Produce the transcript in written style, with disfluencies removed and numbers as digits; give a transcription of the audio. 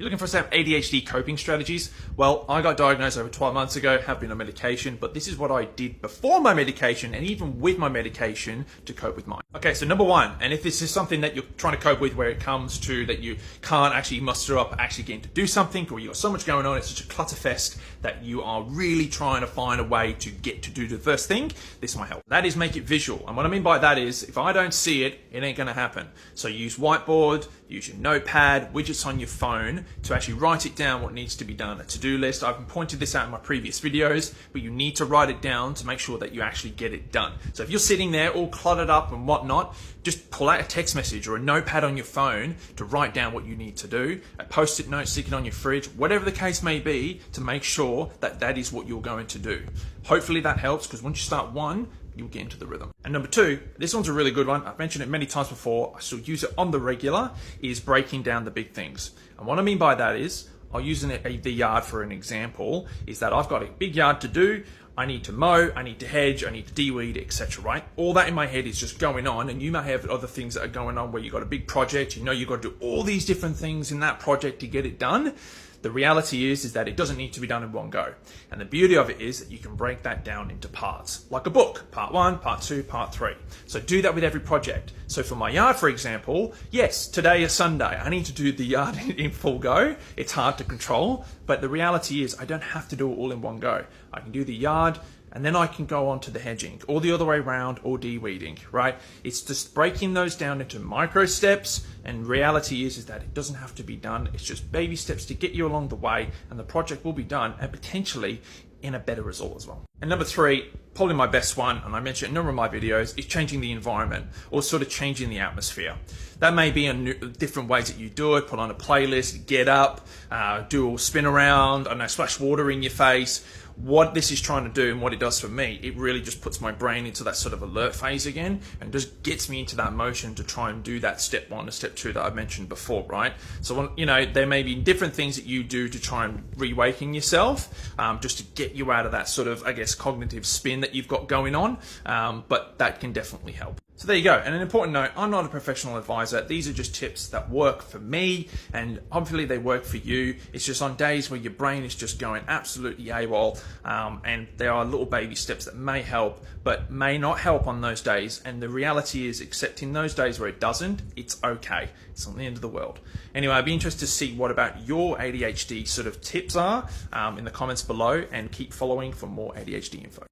You're looking for some ADHD coping strategies? Well, I got diagnosed over 12 months ago, have been on medication, but this is what I did before my medication and even with my medication to cope with mine. Okay, so number one, and if this is something that you're trying to cope with where it comes to that you can't actually muster up actually getting to do something, or you've got so much going on, it's such a clutterfest that you are really trying to find a way to get to do the first thing, this might help. That is make it visual. And what I mean by that is, if I don't see it, it ain't gonna happen. So use Whiteboard, use your notepad, widgets on your phone, to actually write it down what needs to be done. A to-do list, I've pointed this out in my previous videos, but you need to write it down to make sure that you actually get it done. So if you're sitting there all cluttered up and whatnot, just pull out a text message or a notepad on your phone to write down what you need to do, a post-it note, stick it on your fridge, whatever the case may be, to make sure that that is what you're going to do. Hopefully that helps, because once you start one, you'll get into the rhythm. And number two, this one's a really good one. I've mentioned it many times before. I still use it on the regular, is breaking down the big things. And what I mean by that is, I'll use the yard for an example, is that I've got a big yard to do. I need to mow, I need to hedge, I need to de-weed, etc., right? All that in my head is just going on, and you may have other things that are going on where you've got a big project, you know you've got to do all these different things in that project to get it done. The reality is that it doesn't need to be done in one go. And the beauty of it is that you can break that down into parts, like a book, part 1, part 2, part 3. So do that with every project. So for my yard, for example, yes, today is Sunday. I need to do the yard in full go. It's hard to control, but the reality is I don't have to do it all in one go. I can do the yard, and then I can go on to the hedging, or the other way around, or de-weeding, right? It's just breaking those down into micro steps, and reality is that it doesn't have to be done. It's just baby steps to get you along the way, and the project will be done, and potentially in a better result as well. And number three, probably my best one, and I mentioned in a number of my videos, is changing the environment, or sort of changing the atmosphere. That may be in different ways that you do it. Put on a playlist, get up, do a spin around, I don't know, splash water in your face. What this is trying to do and what it does for me, it really just puts my brain into that sort of alert phase again and just gets me into that motion to try and do that step 1 or step 2 that I mentioned before, right? So, you know, there may be different things that you do to try and reawaken yourself, just to get you out of that sort of, I guess, cognitive spin that you've got going on, but that can definitely help. So there you go. And an important note, I'm not a professional advisor. These are just tips that work for me, and hopefully they work for you. It's just on days where your brain is just going absolutely AWOL, and there are little baby steps that may help, but may not help on those days. And the reality is, except in those days where it doesn't, it's okay. It's not the end of the world. Anyway, I'd be interested to see what about your ADHD sort of tips are in the comments below, and keep following for more ADHD info.